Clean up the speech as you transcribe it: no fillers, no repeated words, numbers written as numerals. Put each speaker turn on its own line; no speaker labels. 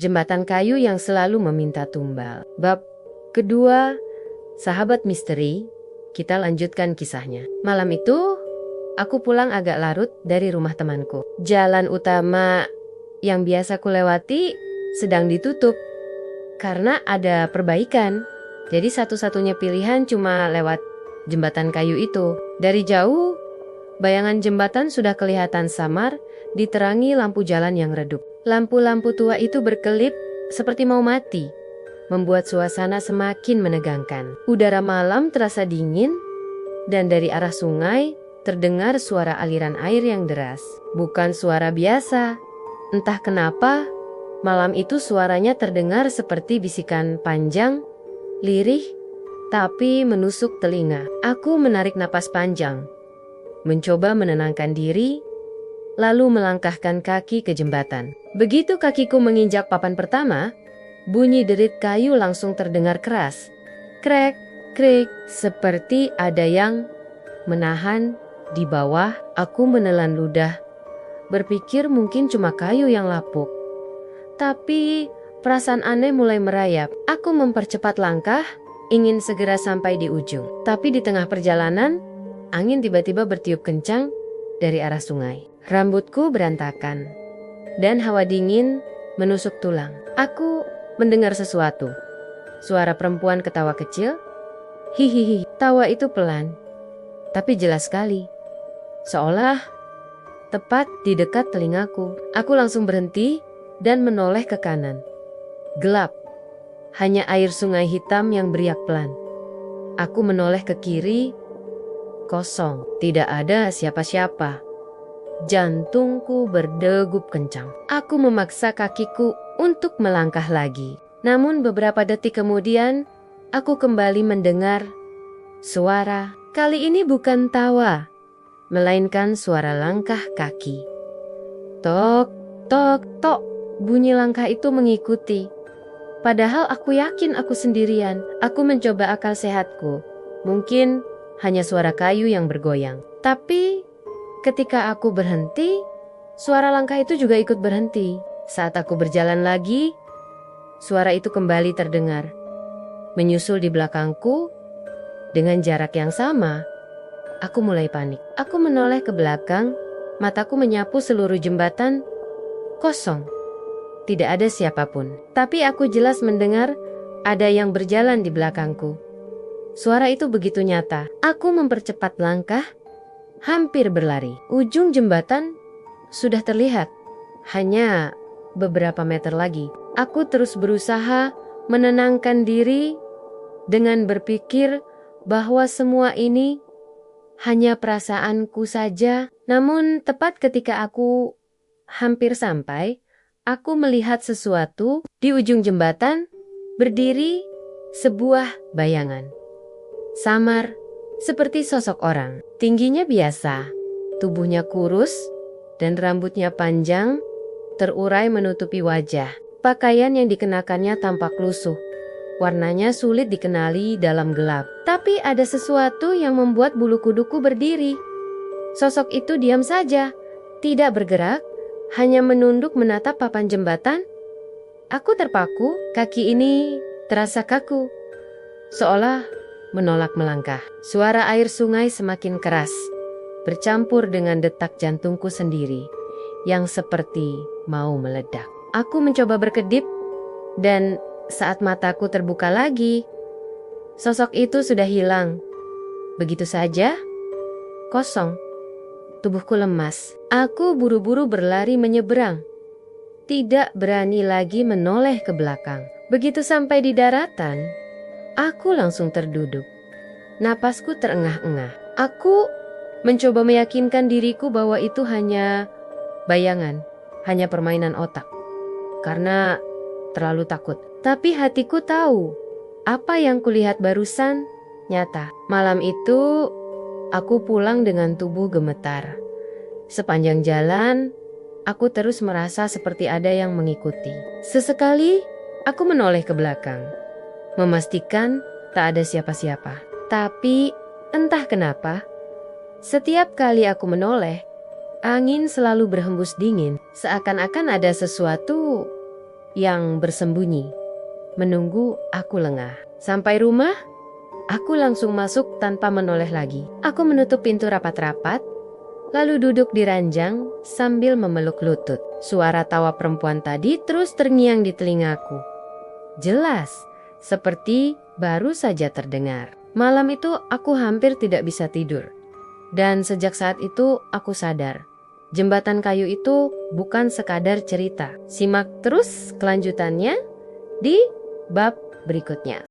Jembatan kayu yang selalu meminta tumbal. Bab kedua, Sahabat Misteri. Kita lanjutkan kisahnya. Malam itu, aku pulang agak larut dari rumah temanku. Jalan utama yang biasa kulewati sedang ditutup karena ada perbaikan. Jadi satu-satunya pilihan cuma lewat jembatan kayu itu. Dari jauh, bayangan jembatan sudah kelihatan samar, diterangi lampu jalan yang redup. Lampu-lampu tua itu berkelip seperti mau mati, membuat suasana semakin menegangkan. Udara malam terasa dingin, dan dari arah sungai terdengar suara aliran air yang deras. Bukan suara biasa. Entah kenapa, malam itu suaranya terdengar seperti bisikan panjang, lirih, tapi menusuk telinga. Aku menarik napas panjang, mencoba menenangkan diri, lalu melangkahkan kaki ke jembatan. Begitu kakiku menginjak papan pertama, bunyi derit kayu langsung terdengar keras. Krek, krik, seperti ada yang menahan di bawah. Aku menelan ludah, berpikir mungkin cuma kayu yang lapuk. Tapi perasaan aneh mulai merayap. Aku mempercepat langkah, ingin segera sampai di ujung. Tapi di tengah perjalanan, angin tiba-tiba bertiup kencang dari arah sungai. Rambutku berantakan, dan hawa dingin menusuk tulang. Aku mendengar sesuatu. Suara perempuan ketawa kecil. Hihihi, tawa itu pelan, tapi jelas sekali. Seolah tepat di dekat telingaku. Aku langsung berhenti dan menoleh ke kanan. Gelap. Hanya air sungai hitam yang beriak pelan. Aku menoleh ke kiri. Kosong. Tidak ada siapa-siapa. Jantungku berdegup kencang. Aku memaksa kakiku untuk melangkah lagi. Namun beberapa detik kemudian, aku kembali mendengar suara. Kali ini bukan tawa, melainkan suara langkah kaki. Tok, tok, tok. Bunyi langkah itu mengikuti. Padahal aku yakin aku sendirian. Aku mencoba akal sehatku. Mungkin hanya suara kayu yang bergoyang. Tapi ketika aku berhenti, suara langkah itu juga ikut berhenti. Saat aku berjalan lagi, suara itu kembali terdengar. Menyusul di belakangku, dengan jarak yang sama, aku mulai panik. Aku menoleh ke belakang, mataku menyapu seluruh jembatan, kosong. Tidak ada siapapun. Tapi aku jelas mendengar ada yang berjalan di belakangku. Suara itu begitu nyata. Aku mempercepat langkah, hampir berlari. Ujung jembatan sudah terlihat. Hanya beberapa meter lagi. Aku terus berusaha menenangkan diri dengan berpikir bahwa semua ini hanya perasaanku saja. Namun tepat ketika aku hampir sampai, aku melihat sesuatu di ujung jembatan, berdiri sebuah bayangan. Samar, seperti sosok orang. Tingginya biasa, tubuhnya kurus, dan rambutnya panjang, terurai menutupi wajah. Pakaian yang dikenakannya tampak lusuh. Warnanya sulit dikenali dalam gelap. Tapi ada sesuatu yang membuat bulu kuduku berdiri. Sosok itu diam saja, tidak bergerak, hanya menunduk menatap papan jembatan. Aku terpaku, kaki ini terasa kaku, seolah menolak melangkah. Suara air sungai semakin keras, bercampur dengan detak jantungku sendiri yang seperti mau meledak. Aku mencoba berkedip, dan saat mataku terbuka lagi, sosok itu sudah hilang. Begitu saja, kosong. Tubuhku lemas. Aku buru-buru berlari menyeberang. Tidak berani lagi menoleh ke belakang. Begitu sampai di daratan, aku langsung terduduk. Napasku terengah-engah. Aku mencoba meyakinkan diriku bahwa itu hanya bayangan, hanya permainan otak. Karena terlalu takut. Tapi hatiku tahu, apa yang kulihat barusan nyata. Malam itu, aku pulang dengan tubuh gemetar. Sepanjang jalan, aku terus merasa seperti ada yang mengikuti. Sesekali, aku menoleh ke belakang, memastikan tak ada siapa-siapa. Tapi, entah kenapa, setiap kali aku menoleh, angin selalu berhembus dingin, seakan-akan ada sesuatu yang bersembunyi, menunggu aku lengah. Sampai rumah, aku langsung masuk tanpa menoleh lagi. Aku menutup pintu rapat-rapat, lalu duduk di ranjang sambil memeluk lutut. Suara tawa perempuan tadi terus terngiang di telingaku. Jelas, seperti baru saja terdengar. Malam itu aku hampir tidak bisa tidur. Dan sejak saat itu aku sadar, jembatan kayu itu bukan sekadar cerita. Simak terus kelanjutannya di bab berikutnya.